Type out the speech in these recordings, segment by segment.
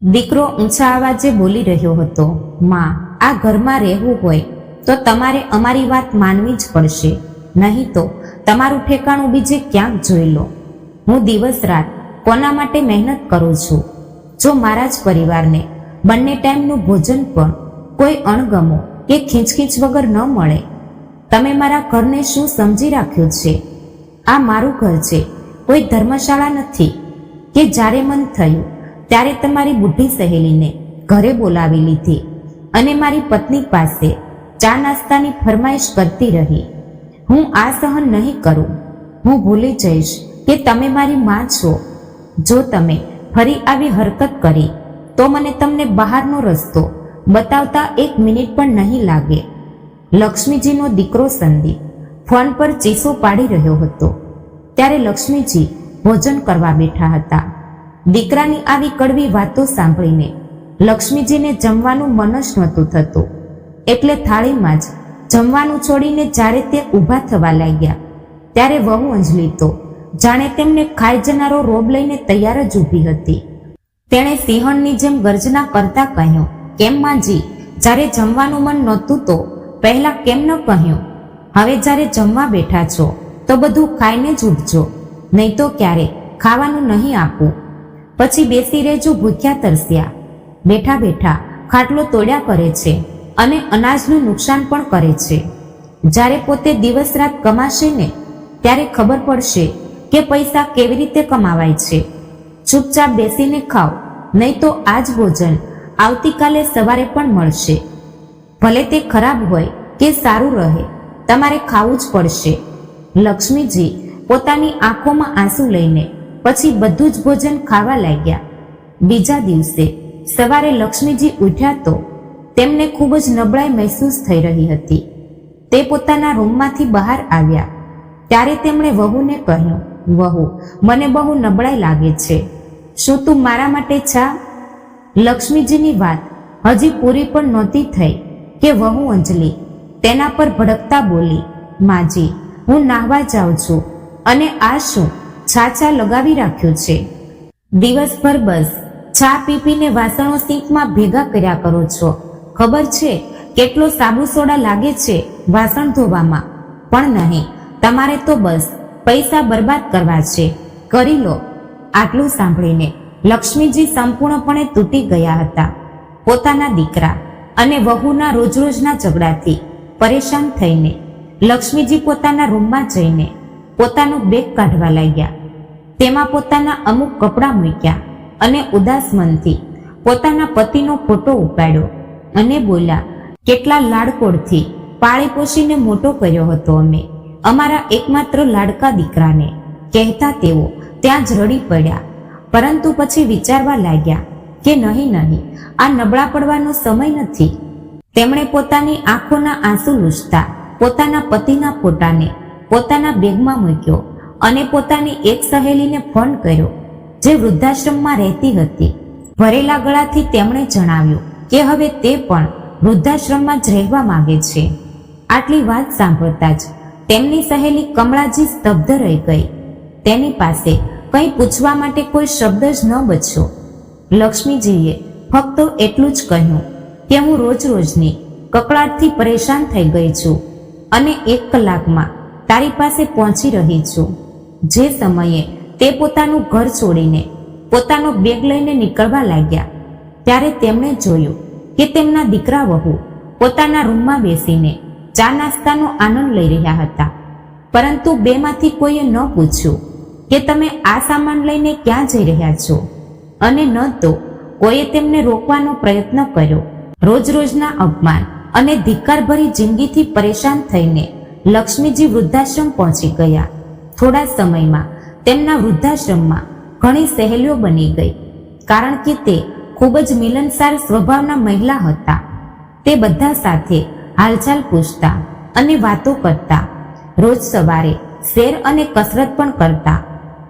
દીકરો ઊંચા અવાજે બોલી રહ્યો હતો, માં, આ ઘરમાં રહેવું હોય તો તમારે અમારી વાત માનવી જ પડશે, નહીં તો તમારું ઠેકાણું બીજે ક્યાંક જોઈ લો. હું દિવસ રાત કોના માટે મહેનત કરું છું? જો મારા જ પરિવારને બંને ટાઈમનું ભોજન પણ કોઈ અણગમો કે ખીંચખીંચ વગર ન મળે, તમે મારા ઘરને શું સમજી રાખ્યું છે? આ મારું ઘર છે, કોઈ ધર્મશાળા નથી કે જ્યારે મન થયું ત્યારે તમારી બુઢી સહેલીને ઘરે બોલાવી લીધી અને મારી પત્ની પાસે ચા નાસ્તાની ફરમાઈશ કરતી રહી. હું આ સહન નહીં કરું. હું ભૂલી જઈશ કે તમે મારી માં છો. જો તમે ફરી આવી હરકત કરી તો મને તમને બહારનો રસ્તો બતાવતા 1 મિનિટ પણ નહીં લાગે. લક્ષ્મીજીનો દીકરો સંદીપ ફોન પર ચીસો પાડી રહ્યો હતો ત્યારે લક્ષ્મીજી ભોજન કરવા બેઠા હતા. દીકરાની આવી કડવી વાતો સાંભળીને લક્ષ્મીજીને જમવાનું મન જ નહોતું થતું, એટલે થાળીમાં જ જમવાનું છોડીને જ્યારે તે ઊભા થવા લાગ્યા ત્યારે વહુ અંજલિ તો જાણે તેમને ખાઈ જનારો રોબ લઈને તૈયાર જ ઊભી હતી. તેણે સિંહણની જેમ ગર્જના કરતા કહ્યું, કેમ માજી, જ્યારે જમવાનું મન નહોતું તો પહેલા કેમ ન કહ્યું? હવે જ્યારે જમવા બેઠા છો તો બધું ખાઈને જ ઉઠજો, નહીં તો ક્યારે ખાવાનું નહીં આપું. પછી બેસી રહેજો ભૂખ્યા તરસ્યા. બેઠા બેઠા ખાટલો તોડ્યા કરે છે અને અનાજનું નુકસાન પણ કરે છે. જ્યારે પોતે દિવસ રાત કમાશે ને ત્યારે ખબર પડશે કે પૈસા કેવી રીતે કમાવાય છે. ચૂપચાપ બેસીને ખાઓ, નહીં તો આ જ ભોજન આવતીકાલે સવારે પણ મળશે. ભલે તે ખરાબ હોય કે સારું રહે, તમારે ખાવું જ પડશે. લક્ષ્મીજી પોતાની આંખોમાં આંસુ લઈને પછી બધું જ ભોજન ખાવા લાગ્યા. બીજા દિવસે સવારે લક્ષ્મીજી ઉઠ્યા તો તેમને ખૂબ જ નબળાઈ મહેસૂસ થઈ રહી હતી. તે પોતાના રૂમમાંથી બહાર આવ્યા ત્યારે તેમણે વહુને કહ્યું, વહુ, મને બહુ નબળાઈ લાગે છે, શું તું મારા માટે ચા? લક્ષ્મીજીની વાત હજી પૂરી પણ નહોતી થઈ કે વહુ અંજલિ તેના પર ભડકતા બોલી, માજી, હું નાહવા જાઉં છું અને આ શું છાછા લગાવી રાખ્યું છે? દિવસભર બસ ચા પી પીને વાસણો સિંકમાં ભેગા કર્યા કરો છો. ખબર છે કેટલો સાબુ સોડા લાગે છે વાસણ ધોવામાં, પણ નહીં, તમારે તો બસ પૈસા બરબાદ કરવા છે, કરી લો. આટલું સાંભળીને લક્ષ્મીજી સંપૂર્ણપણે તૂટી ગયા હતા. પોતાના દીકરા અને વહુના રોજરોજના ઝઘડાથી પરેશાન થઈને લક્ષ્મીજી પોતાના રૂમમાં જઈને પોતાનો બેગ કાઢવા લાગ્યા. તેમાં પોતાના અમુક કપડાં મૂક્યા અને ઉદાસ મનથી પોતાના પતિનો ફોટો ઉપાડ્યો અને બોલ્યા, કેટલા લાડકોડથી પાળી પોષીને મોટો કર્યો હતો અમે, અમારા એકમાત્ર લાડકા દીકરાને, કહેતા તેઓ ત્યાં જ રડી પડ્યા. પરંતુ પછી વિચારવા લાગ્યા કે નહીં, આ નબળા પડવાનો સમય નથી. તેમણે પોતાની આંખોના આંસુ લૂછતા પોતાના પતિના ફોટાને પોતાના બેગમાં મૂક્યો અને પોતાની એક સહેલીને ફોન કર્યો જે વૃદ્ધાશ્રમમાં રહેતી હતી. ભરેલા ગળાથી તેમણે જણાવ્યું કે હવે તે પણ વૃદ્ધાશ્રમમાં જ રહેવા માંગે છે. આટલી વાત સાંભળતા જ તેમની સહેલી કમળાજી સ્તબ્ધ રહી ગઈ. તેની પાસે કંઈ પૂછવા માટે કોઈ શબ્દ જ ન બચ્યો. લક્ષ્મીજીએ ફક્ત એટલું જ કહ્યું કે હું રોજ રોજની કકળાટથી પરેશાન થઈ ગઈ છું અને 1 કલાકમાં તારી પાસે પહોંચી રહી છું. જે સમયે તે પોતાનું ઘર છોડીને પોતાનો બેગ લઈને નીકળવા લાગ્યા ત્યારે તેમણે જોયું કે તેમના દીકરા વહુ પોતાના રૂમમાં બેસીને ચા નાસ્તાનો આનંદ લઈ રહ્યા હતા. પરંતુ બેમાંથી કોઈએ ન પૂછ્યું કે તમે આ સામાન લઈને ક્યાં જઈ રહ્યા છો, અને ન તો કોઈએ તેમને રોકવાનો પ્રયત્ન કર્યો. રોજ રોજના અપમાન અને ધિક્કારભરી જિંદગીથી પરેશાન થઈને લક્ષ્મીજી વૃદ્ધાશ્રમ પહોંચી ગયા. થોડા સમયમાં તેમના વૃદ્ધાશ્રમમાં ઘણી સહેલીઓ બની ગઈ, કારણ કે તે ખૂબ જ મિલનસાર સ્વભાવના મહિલા હતા. તે બધા સાથે હાલચાલ પૂછતા અને વાતો કરતા. રોજ સવારે સૈર અને કસરત પણ કરતા.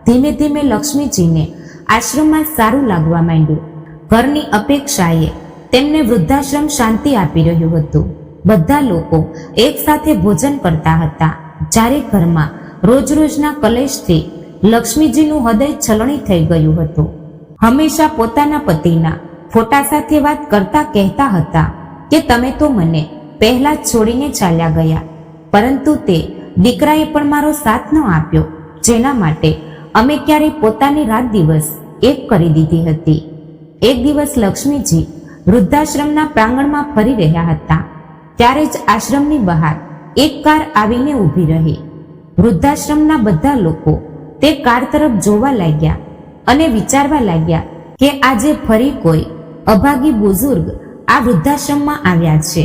ધીમે ધીમે લક્ષ્મીજીને આશ્રમમાં સારું લાગવા માંડ્યું. ઘરની અપેક્ષાએ તેમને વૃદ્ધાશ્રમ શાંતિ આપી રહ્યું હતું. બધા લોકો એક સાથે ભોજન કરતા હતા. જ્યારે ઘરમાં રોજ રોજના કલેશથી લક્ષ્મીજીનું હૃદય છલણી થઈ ગયું હતું. હંમેશા પોતાના પતિના ફોટા સાથે વાત કરતા કહેતા હતા કે તમે તો મને પહેલા જ છોડીને ચાલ્યા ગયા, પરંતુ તે દીકરાએ પણ મારો સાથ ન આપ્યો, જેના માટે અમે ક્યારેય પોતાની રાત દિવસ એક કરી દીધી હતી. એક દિવસ લક્ષ્મીજી વૃદ્ધાશ્રમના પ્રાંગણમાં ફરી રહ્યા હતા, ત્યારે જ આશ્રમની બહાર એક કાર આવીને ઊભી રહી. વૃદ્ધાશ્રમના બધા લોકો તે કાર તરફ જોવા લાગ્યા અને વિચારવા લાગ્યા કે આજે ફરી કોઈ અભાગી બુઝુર્ગ આ વૃદ્ધાશ્રમમાં આવ્યા છે,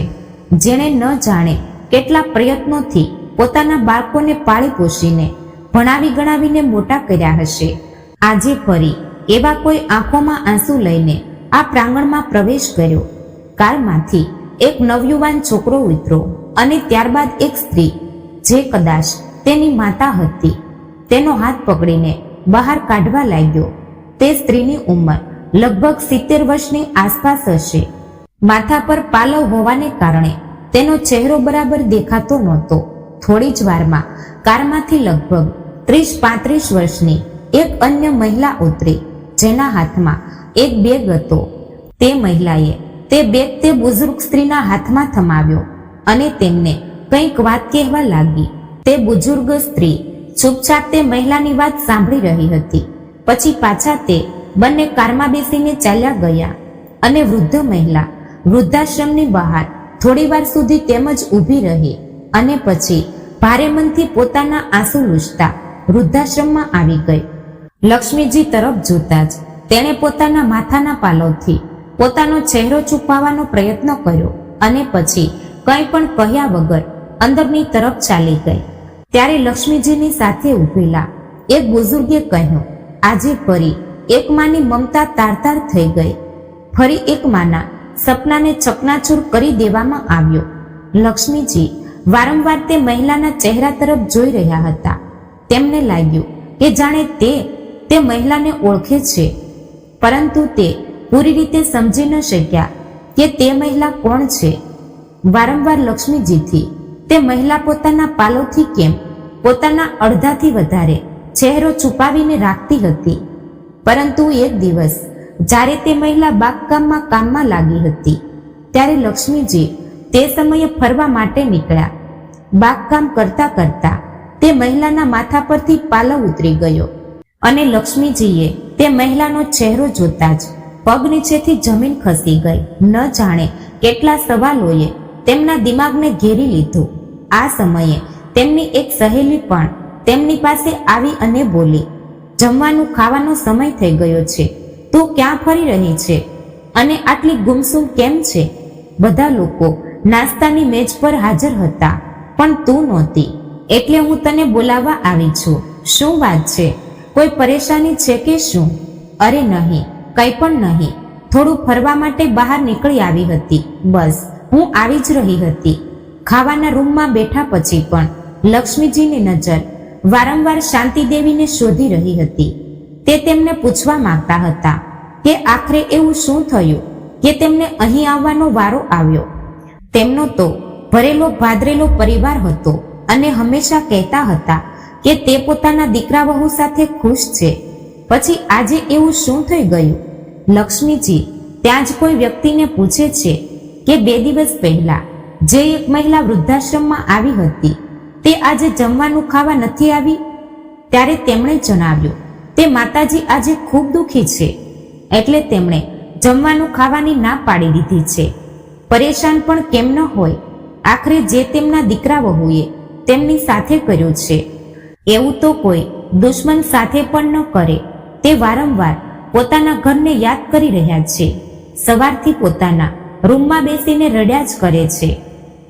જેણે ન જાણે કેટલા પ્રયત્નોથી પોતાના બાળકોને પાળી પોષીને ભણાવી ગણાવીને મોટા કર્યા હશે. આજે ફરી એવા કોઈ આંખોમાં આંસુ લઈને આ પ્રાંગણમાં પ્રવેશ કર્યો. કારમાંથી એક નવયુવાન છોકરો ઉતરો અને ત્યારબાદ એક સ્ત્રી, જે કદાચ તેની માતા હતી, તેનો હાથ પકડીને બહાર કાઢવા લાગ્યો. તે સ્ત્રીની ઉંમર લગભગ 70 વર્ષની આસપાસ હશે. માથા પર પાલવ હોવાને કારણે તેનો ચહેરો બરાબર દેખાતો નહોતો. થોડી જ વારમાં કારમાંથી લગભગ 30-35 વર્ષની એક અન્ય મહિલા ઉતરી, જેના હાથમાં એક બેગ હતો. તે મહિલાએ તે બેગ તે બુઝુર્ગ સ્ત્રીના હાથમાં થમાવ્યો અને તેમને કંઈક વાત કહેવા લાગી. તે બુઝુર્ગ સ્ત્રી ચૂપચાપ તે મહિલાની વાત સાંભળી રહી હતી. પછી પાછા તે બંને કારમાં બેસીને ચાલ્યા ગયા અને વૃદ્ધ મહિલા વૃદ્ધાશ્રમની બહાર થોડી વાર સુધી તેમજ ઊભી રહી અને પછી ભારે મનથી પોતાના આંસુ લૂછતા વૃદ્ધાશ્રમમાં આવી ગઈ. લક્ષ્મીજી તરફ જોતા જ તેણે પોતાના માથાના પાલવથી પોતાનો ચહેરો છુપાવવાનો પ્રયત્ન કર્યો અને પછી કંઈ પણ કહ્યા વગર અંદરની તરફ ચાલી ગઈ. ત્યારે લક્ષ્મીજીની સાથે ઊભેલા એક બુઝુર્ગે કહ્યું, આજે ફરી એક માની મમતા તાર-તાર થઈ ગઈ. ફરી એક માના સપનાને ચકનાચૂર કરી દેવામાં આવ્યો. લક્ષ્મીજી વારંવાર તે મહિલાના ચહેરા તરફ જોઈ રહ્યા હતા. તેમને લાગ્યું કે જાણે તે મહિલાને ઓળખે છે, પરંતુ તે પૂરી રીતે સમજી ન શક્યા કે તે મહિલા કોણ છે. વારંવાર લક્ષ્મીજીથી તે મહિલા પોતાના પાલવથી કેમ પોતાના અડધાથી વધારે ચહેરો છુપાવીને રાખતી હતી. પરંતુ એક દિવસ જ્યારે તે મહિલા બાગકામમાં કામમાં લાગી હતી, ત્યારે લક્ષ્મીજી તે સમયે ફરવા માટે નીકળ્યા. બાગકામ કરતા કરતા તે મહિલાના માથા પરથી પાલવ ઉતરી ગયો અને લક્ષ્મીજીએ તે મહિલાનો ચહેરો જોતા જ પગ નીચેથી જમીન ખસી ગઈ. ન જાણે કેટલા સવાલોએ તેમના દિમાગને ઘેરી લીધું. આ સમયે તેમની એક સહેલી પણ તેમની પાસે આવી અને બોલી, જમવાનું ખાવાનો સમય થઈ ગયો છે, તું ક્યાં ફરી રહી છે અને આટલી ગુમસુમ કેમ છે? બધા લોકો નાસ્તાની મેજ પર હાજર હતા, પણ તું નહોતી, એટલે હું તને બોલાવવા આવી છું. શું વાત છે? કોઈ પરેશાની છે કે શું? અરે નહીં, કંઈ પણ નહીં. થોડું ફરવા માટે બહાર નીકળી આવી હતી, બસ. હું આવી જ રહી હતી. ખાવાના રૂમમાં બેઠા પછી પણ લક્ષ્મીજીની નજર વારંવાર શાંતિદેવીને શોધી રહી હતી. તે તેમને પૂછવા માંગતા હતા કે આખરે એવું શું થયું કે તેમને અહીં આવવાનો વારો આવ્યો. તેમનો તો ભરેલો ભાદરેલો પરિવાર હતો અને હંમેશા કહેતા હતા કે તે પોતાના દીકરા વહુ સાથે ખુશ છે. પછી આજે એવું શું થઈ ગયું? લક્ષ્મીજી ત્યાં જ કોઈ વ્યક્તિને પૂછે છે કે 2 દિવસ પહેલા જે એક મહિલા વૃદ્ધાશ્રમમાં આવી હતી, તે આજે જમવાનું ખાવા નથી આવી. ત્યારે તેમણે જણાવ્યું, તે માતાજી આજે ખૂબ દુઃખી છે, એટલે તેમણે જમવાનું ખાવાની ના પાડી દીધી છે. પરેશાન પણ કેમ ન હોય, આખરે જે તેમના દીકરા વહુએ તેમની સાથે કર્યું છે, એવું તો કોઈ દુશ્મન સાથે પણ ન કરે. તે વારંવાર પોતાના ઘરને યાદ કરી રહ્યા છે. સવારથી પોતાના રૂમમાં બેસીને રડ્યા જ કરે છે.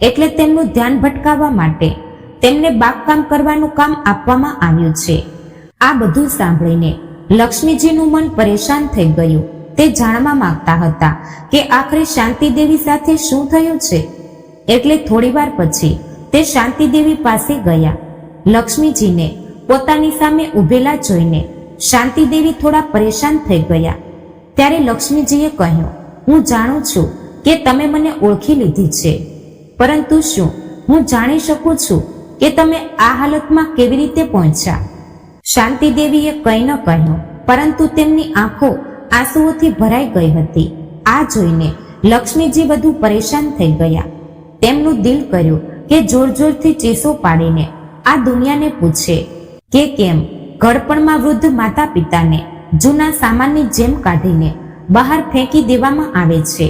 એટલે તેમનું ધ્યાન ભટકાવવા માટે તેમને બાગકામ કરવાનું કામ આપવામાં આવ્યું છે. આ બધું સાંભળીને લક્ષ્મીજીનું મન પરેશાન થઈ ગયું. તે જાણવા માંગતા હતા કે આખરે શાંતિદેવી સાથે શું થયું છે. એટલે થોડીવાર પછી તે શાંતિદેવી પાસે ગયા. લક્ષ્મીજીને પોતાની સામે ઊભેલા જોઈને શાંતિદેવી થોડા પરેશાન થઈ ગયા. ત્યારે લક્ષ્મીજીએ કહ્યું, હું જાણું છું કે તમે મને ઓળખી લીધી છે, પરંતુ શું હું જાણી શકું છું કે તમે આ હાલતમાં કેવી રીતે પહોંચ્યા? શાંતિદેવીએ કંઈ ન કહ્યું, પરંતુ તેમની આંખો આંસુઓથી ભરાઈ ગઈ હતી. આ જોઈને લક્ષ્મીજી વધુ પરેશાન થઈ ગયા. તેમનું દિલ કર્યું કે જોર જોરથી ચીસો પાડીને આ દુનિયાને પૂછે કે કેમ ઘડપણમાં વૃદ્ધ માતા પિતાને જૂના સામાનની જેમ કાઢીને બહાર ફેંકી દેવામાં આવે છે.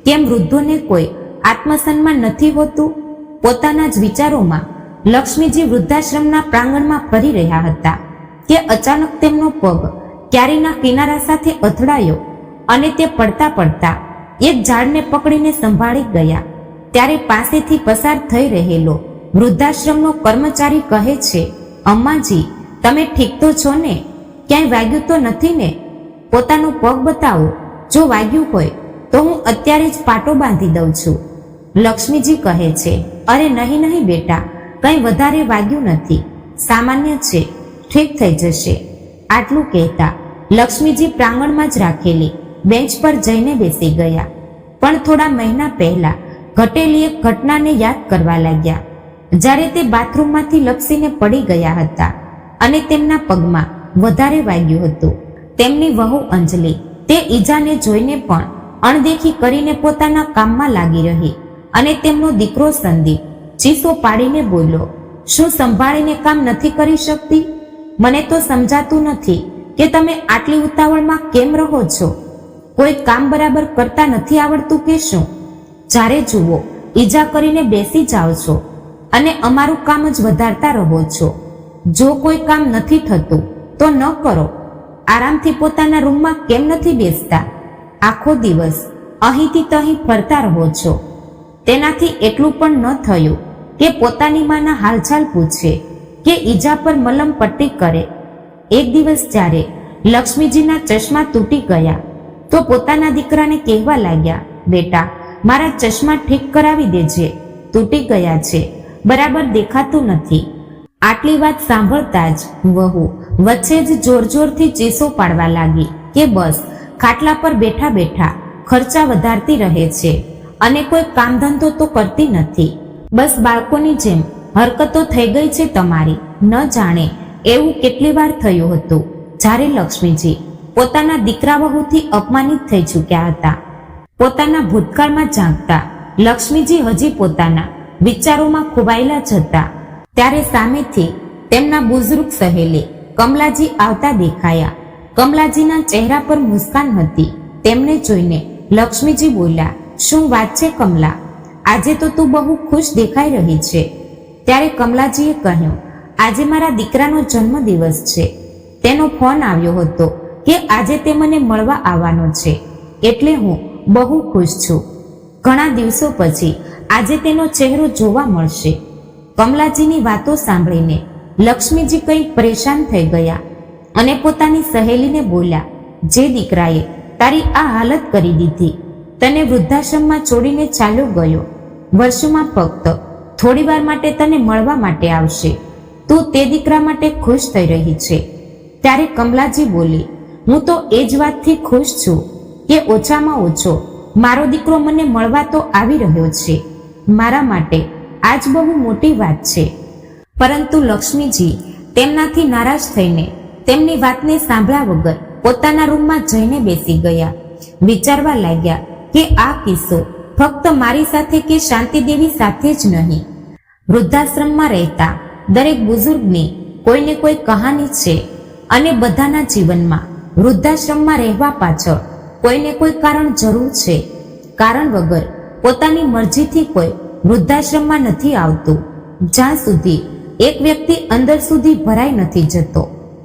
કેમ વૃદ્ધોને કોઈ આત્મસન્માન નથી હોતું? પોતાના જ વિચારોમાં લક્ષ્મીજી વૃદ્ધાશ્રમના પ્રાંગણમાં ફરી રહ્યા હતા કે અચાનક તેમનો પગ ક્યારીના કિનારા સાથે અથડાયો અને તે પડતા પડતા એક ઝાડને પકડીને સંભાળી ગયા. ત્યારે પાસેથી પસાર થઈ રહેલો વૃદ્ધાશ્રમનો કર્મચારી કહે છે, અમ્માજી, તમે ઠીક તો છો ને? ક્યાંય વાગ્યું તો નથી ને? પોતાનો પગ બતાવો. જો વાગ્યું હોય તો હું અત્યારે જ પાટો બાંધી દઉં છું. લક્ષ્મીજી કહે છે, અરે નહીં નહીં બેટા, કંઈ વધારે વાગ્યું નથી, સામાન્ય છે, ઠીક થઈ જશે. આટલું કહેતા લક્ષ્મીજી પ્રાંગણમાં જ રાખેલી બેન્ચ પર જઈને બેસી ગયા. પણ થોડા મહિના પહેલા ઘટેલી એક ઘટનાને યાદ કરવા લાગ્યા. જ્યારે તે બાથરૂમમાંથી લપસીને પડી ગયા હતા અને તેમના પગમાં વધારે વાગ્યું હતું. તેમની વહુ અંજલિ તે ઈજાને જોઈને પણ અણદેખી કરીને પોતાના કામમાં લાગી રહી અને તેમનો દીકરો સંદીપ ચીસો પાડીને બોલ્યો, શું સંભાળીને કામ નથી કરી શકતી? મને તો સમજાતું નથી કે તમે આટલી ઉતાવળમાં કેમ રહો છો? કોઈ કામ બરાબર કરતા નથી આવડતું કે શું? જ્યારે જુઓ ઈજા કરીને બેસી જાઓ છો અને અમારું કામ જ વધારતા રહો છો. જો કોઈ કામ નથી થતું તો ન કરો. આરામથી પોતાના રૂમમાં કેમ નથી બેસતા? આખો દિવસ અહીંથી તહીં ફરતા રહો છો. તેનાથી એટલું પણ ન થયું કે પોતાની માના હાલચાલ પૂછે કે ઈજા પર મલમ પટ્ટી કરે. એક દિવસ જ્યારે લક્ષ્મીજીના ચશ્મા તૂટી ગયા તો પોતાના દીકરાને કહેવા લાગ્યા, બેટા, મારા ચશ્મા ઠીક કરાવી દેજે, તૂટી ગયા છે, બરાબર દેખાતું નથી. આટલી વાત સાંભળતા જ વહુ વચ્ચે જ જોર જોરથી ચીસો પાડવા લાગી કે બસ ખાટલા પર બેઠા બેઠા ખર્ચા વધારતી રહે છે અને કોઈ કામ ધંધો તો કરતી નથી. બસ બાળકોની જેમ હરકતો થઈ ગઈ છે તમારી. ન જાણે એવું કેટલી વાર થયું હતું જ્યારે લક્ષ્મીજી પોતાના દીકરા વહુથી અપમાનિત થઈ ચૂક્યા હતા. પોતાના ભૂતકાળમાં ઝાંકતા લક્ષ્મીજી હજી પોતાના વિચારોમાં ખોવાયેલા જ હતા. ત્યારે સામેથી તેમના બુઝુર્ગ સહેલી કમલાજી આવતા દેખાયા. કમલાજીના ચહેરા પર મુસ્કાન હતી. તેમને જોઈને લક્ષ્મીજી બોલ્યા, શું વાત છે કમલા? આજે તો તું બહુ ખુશ દેખાઈ રહી છે. ત્યારે કમલાજીએ કહ્યું, આજે મારા દીકરાનો જન્મદિવસ છે. તેનો ફોન આવ્યો હતો કે આજે તે મને મળવા આવવાનો છે, એટલે હું બહુ ખુશ છું. ઘણા દિવસો પછી આજે તેનો ચહેરો જોવા મળશે. કમલાજીની વાતો સાંભળીને લક્ષ્મીજી કંઈક પરેશાન થઈ ગયા અને પોતાની સહેલીને બોલ્યા, જે દીકરાએ તારી આ હાલત કરી દીધી, તને વૃદ્ધાશ્રમમાં છોડીને ચાલ્યો ગયો, વર્ષોમાં ફક્ત થોડી વાર માટે તને મળવા માટે આવશે. તું તે દીકરા માટે ખુશ થઈ રહી છે. ત્યારે કમલાજી બોલી, હું તો એ જ વાતથી ખુશ છું કે ઓછામાં ઓછો મારો દીકરો મને મળવા તો આવી રહ્યો છે. મારા માટે આજ બહુ મોટી વાત છે. પરંતુ લક્ષ્મીજી તેમનાથી નારાજ થઈને તેમની વાતને સાંભળ્યા વગર પોતાના રૂમમાં જઈને બેસી ગયા. વિચારવા લાગ્યા કે આ કિસ્સો ફક્ત મારી સાથે કે શાંતિદેવી સાથે જ નહીં, વૃદ્ધાશ્રમમાં રહેતા દરેક બુઝુર્ગની કોઈને કોઈ કહાની છે અને બધાના જીવનમાં વૃદ્ધાશ્રમમાં રહેવા પાછળ કોઈને કોઈ કારણ જરૂર છે. કારણ વગર પોતાની મરજીથી કોઈ વૃદ્ધાશ્રમમાં નથી આવતું. જ્યાં સુધી એક વ્યક્તિ અંદર સુધી ભરાઈ નથી જતો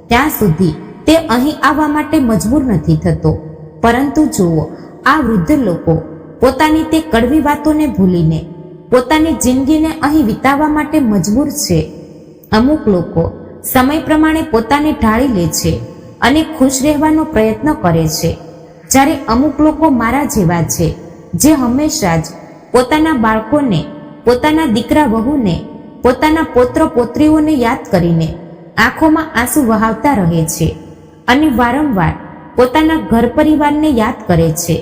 ત્યાં સુધી તે અહીં આવવા માટે મજબૂર નથી થતો. પરંતુ જુઓ, આ વૃદ્ધ લોકો પોતાની તે કડવી વાતોને ભૂલીને પોતાની જિંદગીને અહીં વિતાવવા માટે મજબૂર છે. અમુક લોકો સમય પ્રમાણે પોતાને ઢાળી લે છે અને ખુશ રહેવાનો પ્રયત્ન કરે છે, જ્યારે અમુક લોકો મારા જેવા છે જે હંમેશા જ પોતાના બાળકોને, પોતાના દીકરા વહુને, પોતાના પૌત્ર પૌત્રીઓને યાદ કરીને આંખોમાં આંસુ વહાવતા રહે છે અને વારંવાર પોતાના ઘર પરિવારને યાદ કરે છે.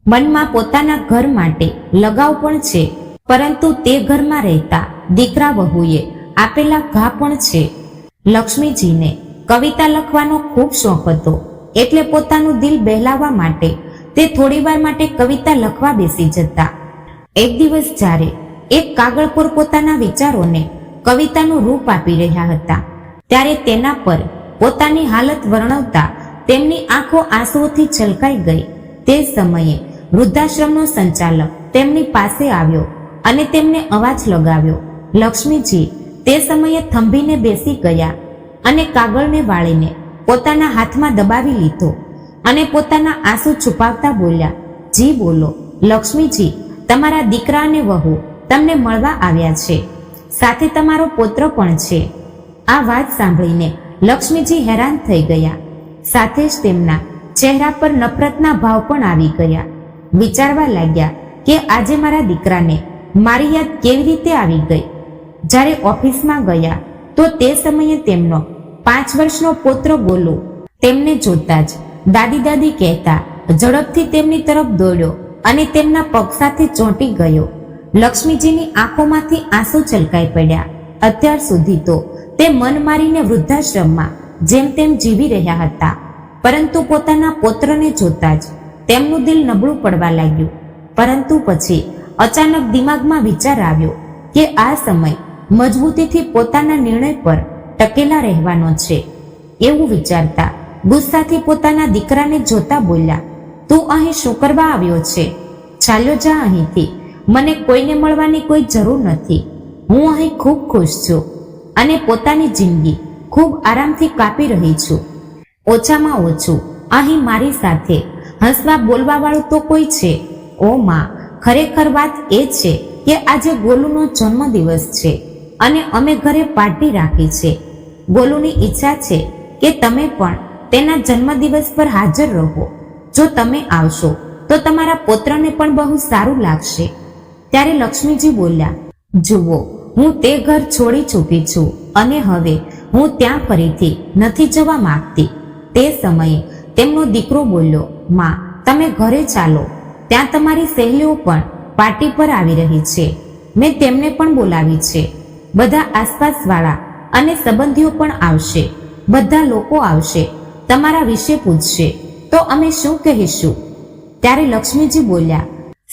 મનમાં પોતાના ઘર માટે લગાવ પણ છે, પરંતુ તે ઘરમાં રહેતા દીકરા વહુએ આપેલા ઘા પણ છે. લક્ષ્મીજીને કવિતા લખવાનો ખૂબ શોખ હતો, એટલે પોતાનું દિલ બહેલાવવા માટે તે થોડીવાર માટે કવિતા લખવા બેસી જતા. એક દિવસ જ્યારે એક કાગળ પર પોતાના વિચારોને કવિતાનું રૂપ આપી રહ્યા હતા, ત્યારે તેના પર પોતાની હાલત વર્ણવતા તેમની આંખો આંસુઓથી છલકાઈ ગઈ. તે સમયે વૃદ્ધાશ્રમનો સંચાલક તેમની પાસે આવ્યો અને તેમને અવાજ લગાવ્યો. લક્ષ્મીજી તે સમયે થંભીને બેસી ગયા અને કાગળને વાળીને પોતાના હાથમાં દબાવી લીધો અને પોતાના આંસુ છુપાવતા બોલ્યા, જી બોલો લક્ષ્મીજી, તમારા દીકરા અને વહુ તમને મળવા આવ્યા છે, સાથે તમારો પુત્ર પણ છે. આ વાત સાંભળીને લક્ષ્મીજી હેરાન થઈ ગયા. સાથે જ તેમના ચહેરા પર નફરતના ભાવ પણ આવી ગયા. વિચારવા લાગ્યા કે આજે મારા દીકરાને મારી યાદ કેવી રીતે આવી ગઈ. જ્યારે ઓફિસમાં ગયા તો તે સમયે તેમનો 5 વર્ષનો પુત્ર ગોલુ તેમને જોતા જ દાદી દાદી કહેતા ઝડપથી તેમની તરફ દોડ્યો અને તેમના પગ સાથે ચોંટી ગયો. લક્ષ્મીજીની આંખોમાંથી આંસુ છલકાઈ પડ્યા. અત્યાર સુધી તો તે મન મારીને વૃદ્ધાશ્રમમાં જેમ તેમ જીવી રહ્યા હતા, પરંતુ પોતાના પુત્રને જોતા જ તેમનું દિલ નબળું પડવા લાગ્યું. પરંતુ પછી અચાનક દિમાગમાં વિચાર આવ્યો કે આ સમય મજબૂતીથી પોતાના નિર્ણય પર ટકેલા રહેવાનો છે. એવું વિચારતા ગુસ્સાથી પોતાના દીકરાને જોતા બોલ્યા, તું અહીં શું કરવા આવ્યો છે? ચાલ્યો જા અહીંથી, મને કોઈને મળવાની કોઈ જરૂર નથી. હું અહીં ખૂબ ખુશ છું અને પોતાની જિંદગી ખૂબ આરામથી કાપી રહી છું. ઓછામાં ઓછું અહીં મારી સાથે હસવા બોલવા વાળું તો કોઈ છે. ઓ માં, ખરેખર વાત એ છે કે આજે ગોલુનો જન્મદિવસ છે અને અમે ઘરે પાર્ટી રાખી છે. ગોલુની ઈચ્છા છે કે તમે પણ તેના જન્મદિવસ પર હાજર રહો. જો તમે આવશો તો તમારા પુત્રને પણ બહુ સારું લાગશે. ત્યારે લક્ષ્મીજી બોલ્યા, જુઓ, હું તે ઘર છોડી ચૂકી છું અને હવે હું ત્યાં ફરીથી નથી જવા માંગતી. તે સમયે તેમનો દીકરો બોલ્યો, માં, તમે ઘરે ચાલો, ત્યાં તમારી સહેલીઓ પણ પાર્ટી પર આવી રહી છે. મેં તેમને પણ બોલાવી છે. બધા આસપાસવાળા અને સંબંધીઓ પણ આવશે. બધા લોકો આવશે, તમારા વિશે પૂછશે, તો અમે શું કહીશું? ત્યારે લક્ષ્મીજી બોલ્યા,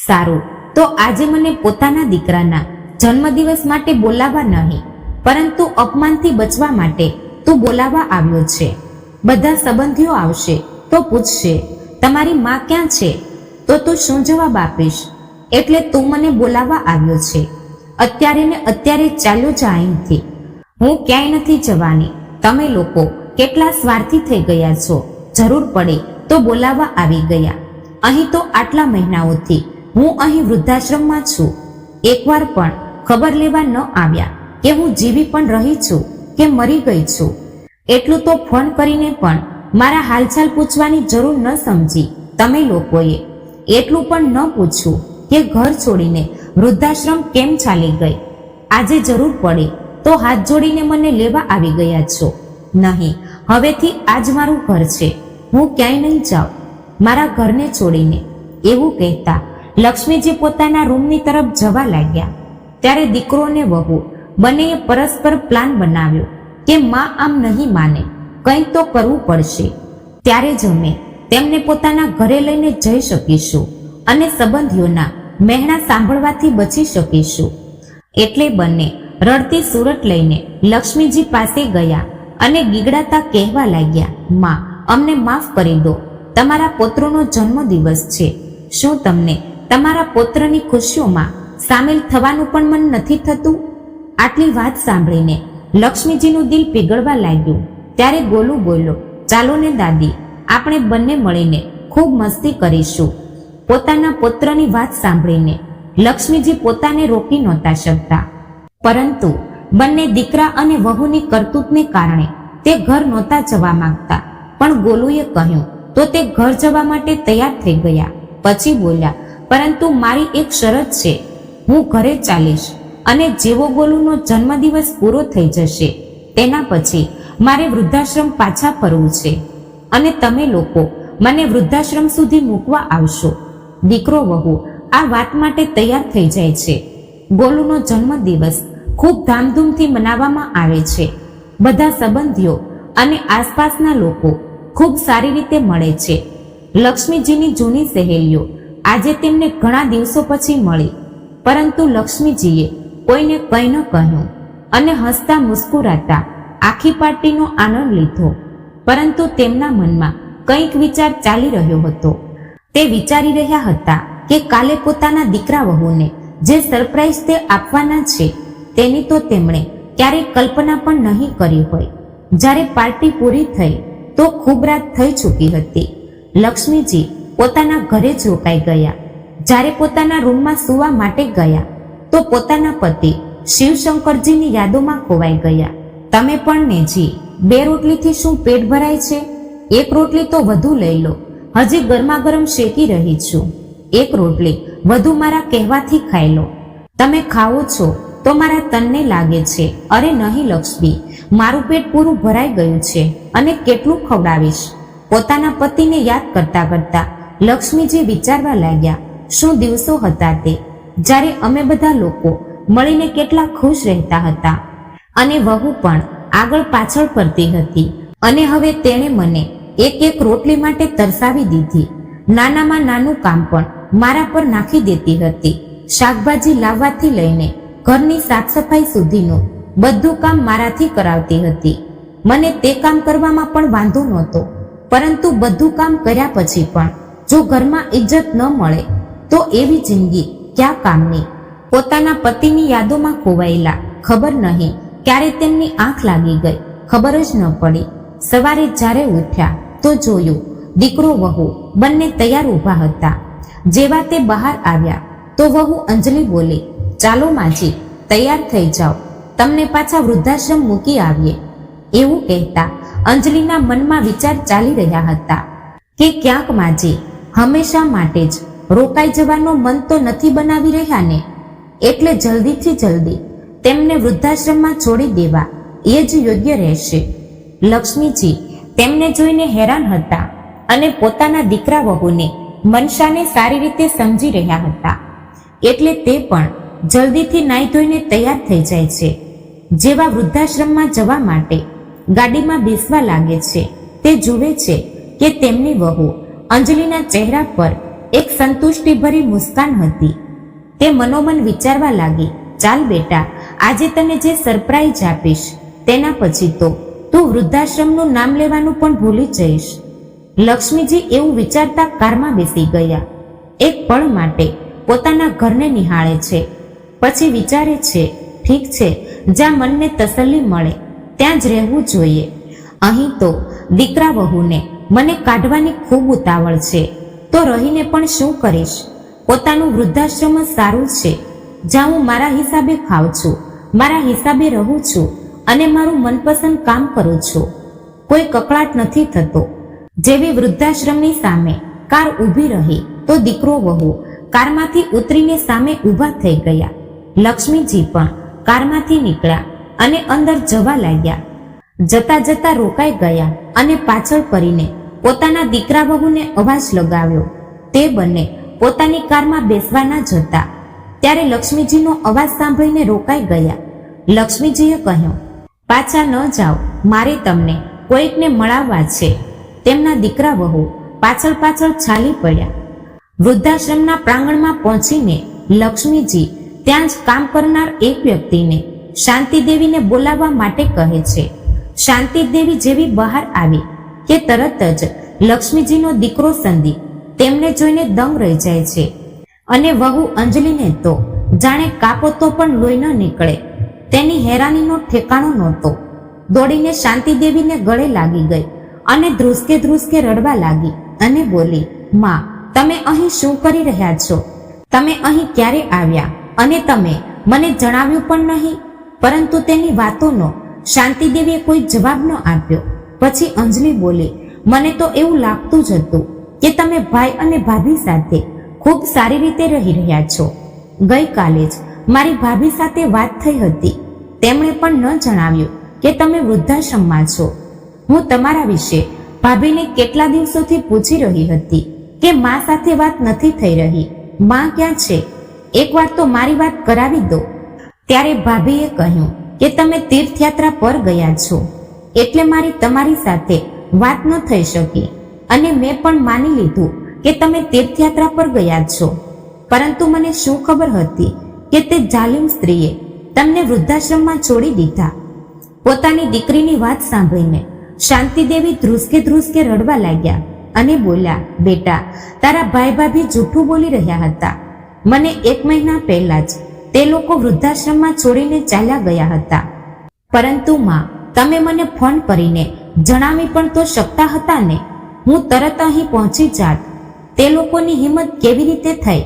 સારું, તો આજે મને પોતાના દીકરાના જન્મદિવસ માટે બોલાવવા નહીં, પરંતુ અપમાનથી બચવા માટે તું બોલાવવા આવ્યો છે. બધા સંબંધીઓ આવશે તો પૂછશે, તમારી માં ક્યાં છે? તો તું શું જવાબ આપીશ? એટલે તું મને બોલાવવા આવ્યો છે. અત્યારે ને અત્યારે ચાલ્યો જા અહીંથી. હું ક્યાંય નથી જવાની. તમે લોકો કેટલા સ્વાર્થી થઈ ગયા છો. જરૂર પડે તો બોલાવવા આવી ગયા. અહીં તો આટલા મહિનાઓથી હું અહીં વૃદ્ધાશ્રમમાં છું. એકવાર પણ ખબર લેવા ન આવ્યા કે હું જીવી પણ રહી છું કે મરી ગઈ છું. એટલું તો ફોન કરીને પણ મારા હાલચાલ પૂછવાની જરૂર ન સમજી તમે લોકોએ. એટલું પણ ન પૂછ્યું કે ઘર છોડીને વૃદ્ધાશ્રમ કેમ ચાલી ગઈ. આજે જરૂર પડે તો હાથ જોડીને મને લેવા આવી ગયા છો. નહીં, હવેથી આજ મારું ઘર છે. હું ક્યાંય નહીં જાઉં મારા ઘરને છોડીને. એવું કહેતા લક્ષ્મીજી પોતાના રૂમની તરફ જવા લાગ્યા. ત્યારે દીકરો અને વહુ બંનેએ પરસ્પર પ્લાન બનાવ્યો કે માં આમ નહીં માને, કંઈક તો કરવું પડશે. ત્યારે જ અમે તેમને પોતાના ઘરે લઈને જઈ શકીશું અને સંબંધીઓના મહેણા સાંભળવાથી બચી શકીશું. એટલે બંને રડતી સુરત લઈને લક્ષ્મીજી પાસે ગયા અને ગીગડાતા કહેવા લાગ્યા, માં, અમને માફ કરી દો. તમારા પુત્રનો જન્મદિવસ છે. શું તમને તમારા પુત્રની ખુશીઓમાં સામેલ થવાનું પણ મન નથી થતું? આટલી વાત સાંભળીને લક્ષ્મીજીનું દિલ પીગળવા લાગ્યું. ત્યારે ગોલુ બોલ્યો, ચાલો ને દાદી, આપણે બંને મળીને ખૂબ મસ્તી કરીશું. પોતાના પુત્રની વાત સાંભળીને લક્ષ્મીજી પોતાને રોકી નહોતા શકતા, પરંતુ બંને દીકરા અને વહુની કરતૂતને કારણે તે ઘર નહોતા જવા માંગતા. પણ ગોલુએ કહ્યું તો તે ઘર જવા માટે તૈયાર થઈ ગયા. પછી બોલ્યા, પરંતુ મારી એક શરત છે. હું ઘરે ચાલીશ અને જેવો ગોલુનો જન્મદિવસ પૂરો થઈ જશે તેના પછી મારે વૃદ્ધાશ્રમ પાછા ફરવું છે અને તમે લોકો મને વૃદ્ધાશ્રમ સુધી મૂકવા આવશો. દીકરો વહુ આ વાત માટે તૈયાર થઈ જાય છે. ગોલુનો જન્મદિવસ ખૂબ ધામધૂમથી મનાવવામાં આવે છે. બધા સંબંધીઓ અને આસપાસના લોકો ખૂબ સારી રીતે મળે છે. લક્ષ્મીજીની જૂની સહેલીઓ આજે તેમને ઘણા દિવસો પછી મળી, પરંતુ લક્ષ્મીજીએ કોઈને કંઈ ન કહ્યું અને હસતા મુસ્કુરાતા આખી પાર્ટીનો આનંદ લીધો. પરંતુ તેમના મનમાં કંઈક વિચાર ચાલી રહ્યો હતો. તે વિચારી રહ્યા હતા કે કાલે પોતાના દીકરા વહુને જે સરપ્રાઈઝ તે આપવાના છે તેની તો તેમણે ક્યારેય કલ્પના પણ નહીં કરી હોય. જ્યારે પાર્ટી પૂરી થઈ તો ખૂબ રાત થઈ ચૂકી હતી. લક્ષ્મીજી પોતાના ઘરે જ રોકાઈ ગયા. જ્યારે પોતાના રૂમમાં સૂવા માટે ગયા તો પોતાના પતિ શિવશંકરજીની યાદોમાં ખોવાઈ ગયા. તમે પણ નેજી, 2 રોટલીથી શું પેટ ભરાય છે? 1 રોટલી તો વધુ લઈ લો, હજી ગરમા ગરમ શેકી રહી છું. 1 રોટલી વધુ મારા કહેવાથી ખાઈ લો. તમે ખાઓ છો તો મારા તનને લાગે છે. અરે નહીં લક્ષ્મી, મારું પેટ પૂરું ભરાઈ ગયું છે અને કેટલું ખવડાવીશ? પોતાના પતિને યાદ કરતા કરતા લક્ષ્મીજી વિચારવા લાગ્યા, શું દિવસો હતા તે જ્યારે અમે બધા લોકો મળીને કેટલા ખુશ રહેતા હતા અને વહુ પણ આગળ પાછળ ફરતી હતી. અને હવે તેણે મને 1 રોટલી માટે તરસાવી દીધી. નાનામાં નાનું કામ પણ મારા પર નાખી દેતી હતી. શાકભાજી લાવવાથી લઈને ઘરની સાફ સફાઈ સુધીનું બધું કામ મારાથી કરાવતી હતી. મને તે કામ કરવામાં પણ વાંધો નહોતો, પરંતુ બધું કામ કર્યા પછી પણ જો ઘરમાં ઇજ્જત ન મળે તો એવી જિંદગી ક્યાં કામની? પોતાના પતિની યાદોમાં ખોવાયેલા ખબર નહીં ક્યારે તેમની આંખ લાગી ગઈ, ખબર જ ન પડી. સવારે જ્યારે ઉઠ્યા તો જોયું દીકરો વહુ બંને તૈયાર ઊભા હતા. જેવા તે બહાર આવ્યા તો વહુ અંજલિ બોલી, ચાલો માજી, તૈયાર થઈ જાઓ, તમને પાછા વૃદ્ધાશ્રમ મૂકી આવીએ. એવું કહેતા અંજલિના મનમાં વિચાર ચાલી રહ્યા હતા કે ક્યાંક માજી હંમેશા માટે જ રોકાઈ જવાનો મન તો નથી બનાવી રહ્યા ને, એટલે જલ્દીથી જલ્દી તેમને વૃદ્ધાશ્રમમાં છોડી દેવા એ જ યોગ્ય રહેશે. લક્ષ્મીજી તેમને જોઈને હેરાન હતા અને પોતાના દીકરા વહુને મનસાને સારી રીતે સમજી રહ્યા હતા, એટલે તે પણ જલ્દીથી નાઈ ધોઈને તૈયાર થઈ જાય છે. જેવા વૃદ્ધાશ્રમમાં જવા માટે ગાડીમાં બેસવા લાગે છે તે જુએ છે કે તેમની વહુ અંજલિના ચહેરા પર એક સંતુષ્ટિભરી મુસ્કાન હતી. તે મનોમન વિચારવા લાગી, ચાલ બેટા, આજે તને જે સરપ્રાઈઝ આપીશ તેના પછી તો તું વૃદ્ધાશ્રમનું નામ લેવાનું પણ ભૂલી જઈશ. લક્ષ્મીજી એવું વિચારતા કારમાં બેસી ગયા. એક પળ માટે પોતાના ઘરને નિહાળે છે, પછી વિચારે છે, ઠીક છે, જ્યાં મનને તસલ્લી મળે ત્યાં જ રહેવું જોઈએ. અહીં તો દીકરા વહુને મને કાઢવાની ખૂબ ઉતાવળ છે, તો રહીને પણ શું કરીશ? પોતાનું વૃદ્ધાશ્રમ જ સારું છે, જ્યાં હું મારા હિસાબે ખાઉં છું, મારા હિસાબે રહું છું અને મારું મનપસંદ કામ કરું છું. કોઈ કકળાટ નથી થતો. જેવી વૃદ્ધાશ્રમની સામે કાર ઊભી રહી તો દીકરો વહુ કારમાંથી ઉતરીને સામે ઊભા થઈ ગયા. લક્ષ્મીજી પણ કારમાંથી નીકળ્યા અને અંદર જવા લાગ્યા. જતા જતા રોકાઈ ગયા અને પાછળ ફરીને પોતાના દીકરા વહુને અવાજ લગાવ્યો. તે બંને પોતાની કારમાં બેસવાના જ હતા. ત્યારે લક્ષ્મીજીનો અવાજ સાંભળીને રોકાઈ ગયા. લક્ષ્મીજીએ કહ્યું, પાછા ન જાઓ, મારે તમને કોઈકને મળાવવા છે. તેમના દીકરા વહુ પાછળ પાછળ ચાલી પડ્યા. વૃદ્ધાશ્રમના પ્રાંગણમાં પહોંચીને લક્ષ્મીજી ત્યાં જ કામ કરનાર એક વ્યક્તિને શાંતિદેવીને બોલાવવા માટે કહે છે. શાંતિદેવી જેવી બહાર આવી કે તરત જ લક્ષ્મીજીનો દીકરો સંદીપ તેમને જોઈને દંગ રહી જાય છે અને વહુ અંજલિને તો જાણે કાપો તો પણ લોહી ન નીકળે તેની હેરાનીનો ઠેકાણો નહોતો. દોડીને શાંતિદેવીને ગળે લાગી ગઈ અને ધ્રુસકે ધ્રુસકે રડવા લાગી અને બોલી, માં, તમે અહીં શું કરી રહ્યા છો? તમે અહીં ક્યારે આવ્યા અને તમે મને જણાવ્યું પણ નહીં? પરંતુ તેની વાતોનો શાંતિદેવીએ કોઈ જવાબ ન આપ્યો. પછી અંજલિ બોલી, મને તો એવું લાગતું જ હતું કે તમે ભાઈ અને ભાભી સાથે ખૂબ સારી રીતે રહી રહ્યા છો. ગઈકાલે જ મારી ભાભી સાથે વાત થઈ હતી. તેમણે પણ ન જણાવ્યું કે તમે વૃદ્ધાશ્રમમાં છો. હું તમારા વિશે ભાભીને કેટલા દિવસોથી પૂછી રહી હતી કે મા સાથે વાત નથી થઈ રહી, મા ક્યાં છે? એકવાર તો મારી વાત કરાવી દો. ત્યારે ભાભીએ કહ્યું કે તમે તીર્થયાત્રા પર ગયા છો એટલે મારી તમારી સાથે વાત ન થઈ શકી. અને મેં પણ માની લીધું કે તમે તીર્થયાત્રા પર ગયા છો, પરંતુ મને શું ખબર હતી કે તે જાલિમ સ્ત્રીએ તમને વૃદ્ધાશ્રમમાં છોડી દીધા. પોતાની દીકરીની વાત સાંભળીને શાંતિદેવી ધ્રુસકે રડવા લાગ્યા અને બોલ્યા, બેટા, તારા ભાઈ ભાભી જૂઠું બોલી રહ્યા હતા. મને 1 મહિના પહેલા જ તે લોકો વૃદ્ધાશ્રમમાં છોડીને ચાલ્યા ગયા હતા. પરંતુ માં, તમે મને ફોન કરીને જણાવી પણ તો શકતા હતા ને. હું તરત અહીં પહોંચી જાત. તે લોકોની હિંમત કેવી રીતે થઈ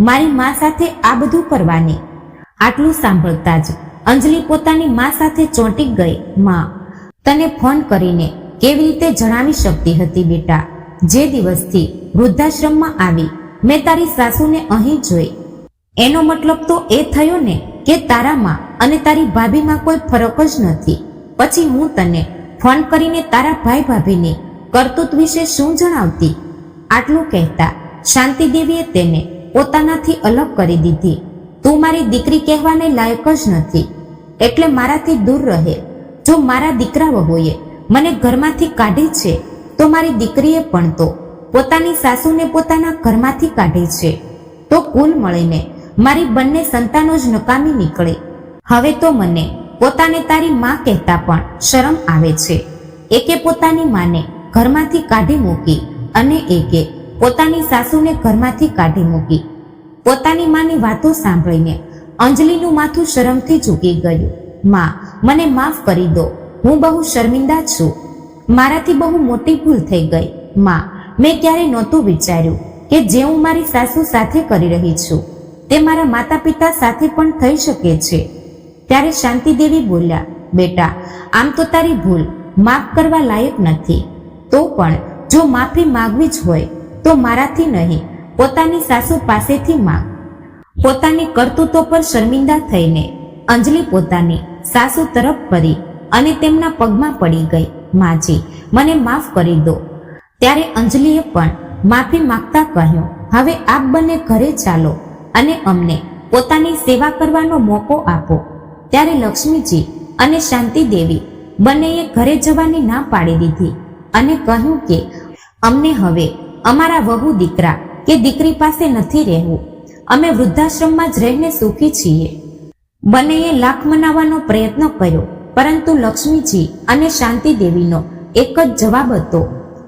મારી માં સાથે આ બધું કરવાની? આટલું સાંભળતા જ અંજલિ પોતાની માં સાથે ચોંટી ગઈ. માં, તને ફોન કરીને કેવી રીતે જણાવી શકતી હતી બેટા? જે દિવસથી વૃદ્ધાશ્રમમાં આવી મેં તારી સાસુને અહીં જોઈ. એનો મતલબ તો એ થયો ને કે તારામાં અને તારી ભાભીમાં કોઈ ફરક જ નથી. પછી હું તને ફોન કરીને તારા ભાઈ ભાભીની કરતૂત વિશે શું જણાવતી? આટલું કહેતા શાંતિદેવીએ તેને પોતાનાથી અલગ કરી દીધી. તું મારી દીકરી કહેવાને લાયક જ નથી, એટલે મારાથી દૂર રહે. જો મારા દીકરા વહુએ મને ઘરમાંથી કાઢી છે તો મારી દીકરીએ પણ તો પોતાની સાસુને પોતાના ઘરમાંથી કાઢી છે. તો કુલ મળીને મારી બંને સંતાનો જ નકામી નીકળે. હવે તો મને પોતાને તારી માં કહેતા પણ શરમ આવે છે. એકે પોતાની માને ઘરમાંથી કાઢી મૂકી અને એકે પોતાની સાસુને ઘરમાંથી કાઢી મૂકી. પોતાની માની વાતો સાંભળીને અંજલિનું માથું શરમથી ઝૂકી ગયું. માં, મને માફ કરી દો, હું બહુ શર્મિંદા છું. મારાથી બહુ મોટી ભૂલ થઈ ગઈ. માં, મેં ક્યારે નહોતું વિચાર્યું કે જે હું મારી સાસુ સાથે કરી રહી છું તે મારા માતા પિતા સાથે પણ થઈ શકે છે. ત્યારે શાંતિદેવી બોલ્યા, બેટા, આમ તો તારી ભૂલ માફ કરવા લાયક નથી. તો પણ જો માફી માંગવી જ હોય તો મારાથી નહીં, પોતાની સાસુ પાસેથી માંગ. પોતાની કરતૂતો પર શર્મિંદા થઈને અંજલિ પોતાની સાસુ તરફ ફરી અને તેમના પગમાં પડી ગઈ. માજી, મને માફ કરી દો. ત્યારે અંજલિએ પણ માફી માંગતા કહ્યું, હવે આપ બંને ઘરે ચાલો અને અમને પોતાની સેવા કરવાનો મોકો આપો. ત્યારે લક્ષ્મીજી અને શાંતિદેવી બંનેએ ઘરે જવાની ના પાડી દીધી અને કહ્યું કે અમને હવે અમારા વહુ દીકરા કે દીકરી પાસે નથી રહેવું. અમે વૃદ્ધાશ્રમમાં જ રહીને સુખી છીએ. બંનેએ લાખ મનાવવાનો પ્રયત્ન કર્યો, પરંતુ લક્ષ્મીજી અને શાંતિદેવીનો એક જ જવાબ હતો,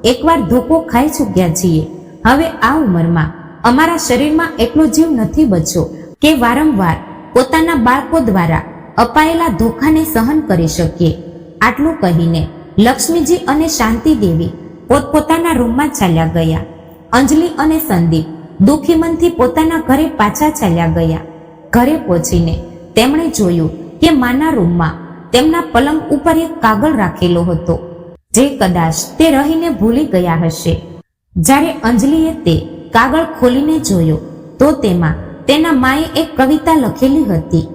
એકવાર ધોકો ખાઈ ચૂક્યા છીએ. હવે આ ઉંમરમાં અમારા શરીરમાં એટલો જીવ નથી બચ્યો કે વારંવાર પોતાના બાળકો દ્વારા અપાયેલા ધોખાને સહન કરી શકીએ. આટલું કહીને લક્ષ્મીજી અને શાંતિદેવી પોતપોતાના રૂમમાં ચાલ્યા ગયા. અંજલિ અને સંદીપ દુઃખી મનથી પોતાના ઘરે પાછા ચાલ્યા ગયા. ઘરે પહોંચીને તેમણે જોયું કે માના રૂમમાં તેમના પલંગ ઉપર એક કાગળ રાખેલો હતો, જે કદાચ તે રહીને ભૂલી ગયા હશે. જ્યારે અંજલિએ તે કાગળ ખોલીને જોયો તો તેમાં તેના માએ એક કવિતા લખેલી હતી.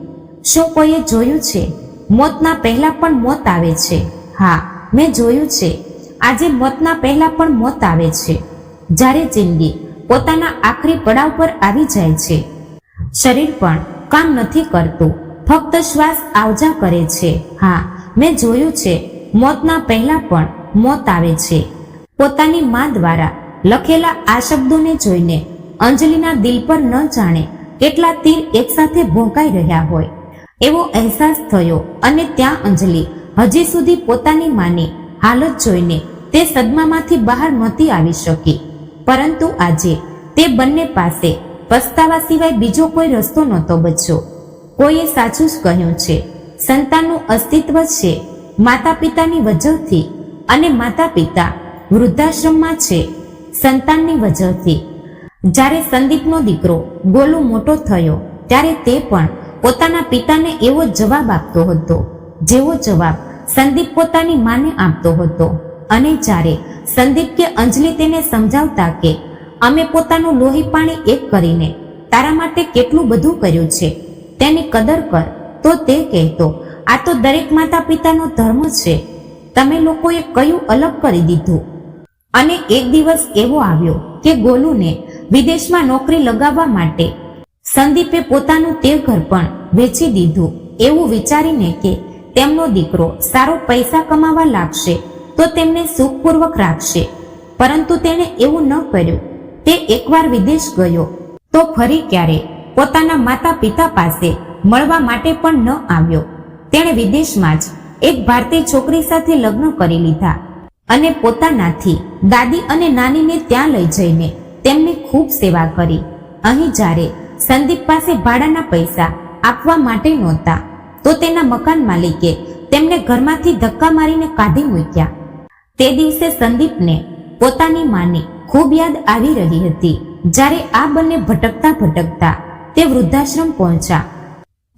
શું કોઈએ જોયું છે? મોતના પહેલા પણ મોત આવે છે. હા, મેં જોયું છે. આજે મોતના પહેલા પણ મોત આવે છે. જ્યારે જિંદગી પોતાના આખરી પડાવ પર આવી જાય છે, શરીર પણ કામ નથી કરતું, ફક્ત શ્વાસ આવજા કરે છે. હા, મેં જોયું છે. મોતના પહેલા પણ મોત આવે છે. પોતાની મા દ્વારા લખેલા આ શબ્દોને જોઈને અંજલિના દિલ પર ન જાણે કેટલા તીર એકસાથે ભોંકાઈ રહ્યા હોય એવો અહેસાસ થયો અને ત્યાં અંજલિ હજી સુધી પોતાની માની હાલત જોઈને તે સદમામાંથી બહાર નહોતી આવી શકી. પરંતુ આજે તે બંને પાસે પસ્તાવા સિવાય બીજો કોઈ રસ્તો નહોતો બચ્યો. કોઈએ સાચું જ કહ્યું છે, સંતાનનું અસ્તિત્વ છે માતા પિતાની વજહથી, અને માતા પિતા વૃદ્ધાશ્રમમાં છે સંતાનની વજહથી. જ્યારે સંદીપનો દીકરો ગોલુ મોટો થયો ત્યારે તે પણ પોતાના પિતાને એવો જવાબ આપતો હતો જેવો જવાબ સંદીપ પોતાની માને આપતો હતો. અને જ્યારે સંદીપ કે અંજલિ તેને સમજાવતા કે અમે પોતાનું લોહી પાણી એક કરીને તારા માટે કેટલું બધું કર્યું છે, તેની કદર કર, તો તે કહેતો, આ તો દરેક માતા પિતાનો ધર્મ છે, તમે લોકોએ કયું અલગ કરી દીધું. અને એક દિવસ એવો આવ્યો કે ગોલુને વિદેશમાં નોકરી લગાવવા માટે સંદીપે પોતાનું તે ઘર પણ વેચી દીધું, એવું વિચારીને કે તેમનો દીકરો સારો પૈસા કમાવા લાગશે તો તેમને સુખપૂર્વક રાખશે. પરંતુ તેણે એવું ન કર્યું. તે એકવાર વિદેશ ગયો તો ફરી ક્યારે પોતાના માતા પિતા પાસે મળવા માટે પણ ન આવ્યો. તેણે વિદેશમાં જ એક ભારતીય છોકરી સાથે લગ્ન કરી લીધા અને પોતાનાથી દાદી અને નાનીને ત્યાં લઈ જઈને તેમની ખૂબ સેવા કરી. અહીં જ્યારે સંદીપ પાસે ભાડાના પૈસા આપવા માટે નહોતા તો તેના મકાન માલિકે તેમને ઘરમાંથી ધક્કા મારીને કાઢી મૂક્યા. તે દિવસે સંદીપને પોતાની માની ખૂબ યાદ આવી રહી હતી. જ્યારે આ બંને ભટકતા ભટકતા તે વૃદ્ધાશ્રમ પહોંચ્યા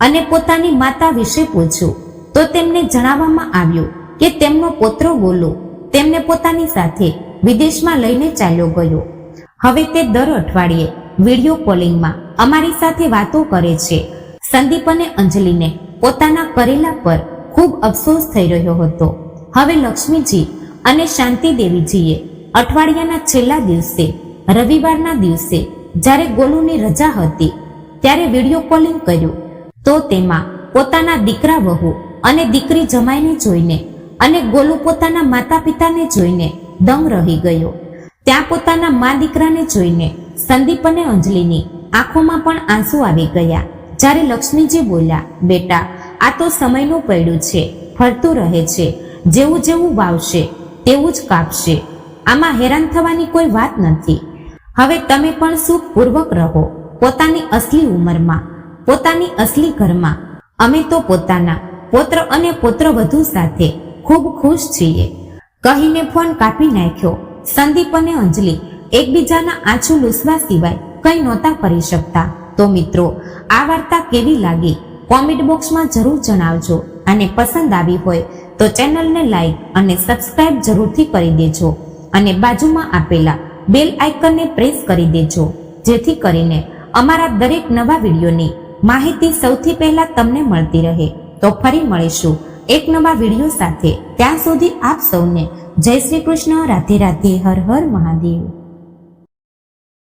અને પોતાની માતા વિશે પૂછ્યું તો તેમને જણાવવામાં આવ્યું કે તેમનો પૌત્ર ગોલુ તેમને પોતાની સાથે વિદેશમાં લઈને ચાલ્યો ગયો. હવે તે દર અઠવાડિયે વિડીયો કોલિંગમાં અમારી સાથે વાતો કરે છે. સંદીપ અને અંજલિને પોતાના કરેલા પર ખૂબ અફસોસ થઈ રહ્યો હતો. હવે લક્ષ્મીજી અને શાંતિ દેવીજીએ અઠવાડિયાના છેલ્લા દિવસે રવિવારના દિવસે જ્યારે ગોલુની રજા હતી ત્યારે વિડીયો કોલિંગ કર્યું તો તેમાં પોતાના દીકરા વહુ અને દીકરી જમાઈને જોઈને અને ગોલુ પોતાના માતા પિતાને જોઈને દંગ રહી ગયો. ત્યાં પોતાના મા દીકરાને જોઈને સંદીપ અને અંજલિની આંખોમાં પણ આંસુ આવી ગયા. જ્યારે લક્ષ્મીજી બોલ્યા, બેટા, આ તો સમયનું પૈડું છે, ફરતું રહે છે. જેવું જેવું વાવશે તેવું જ કાપશે. આમાં હેરાન થવાની કોઈ વાત નથી. હવે તમે પણ સુખપૂર્વક રહો પોતાની અસલી ઉંમરમાં, પોતાની અસલી ઘરમાં. અમે તો પોતાના પૌત્ર અને પુત્રવધુ સાથે ખૂબ ખુશ છીએ, કહીને ફોન કાપી નાખ્યો. સંદીપ અને અંજલિ એકબીજાના આંસુ લૂસવા સિવાય કંઈ નહોતા કરી શકતા. તો મિત્રો, આ વાર્તા કેવી લાગી કોમેન્ટ બોક્સમાં જરૂર જણાવજો અને પસંદ આવી હોય તો ચેનલને લાઈક અને સબસ્ક્રાઇબ જરૂરથી કરી દેજો અને બાજુમાં આપેલા બેલ આઇકનને પ્રેસ કરી દેજો, જેથી કરીને અમારા દરેક નવા વિડીયોની માહિતી સૌથી પહેલા તમને મળતી રહે. તો ફરી મળીશું એક નવા વિડીયો સાથે. ત્યાં સુધી આપ સૌને જય શ્રી કૃષ્ણ, રાધે રાધે, હર હર મહાદેવ.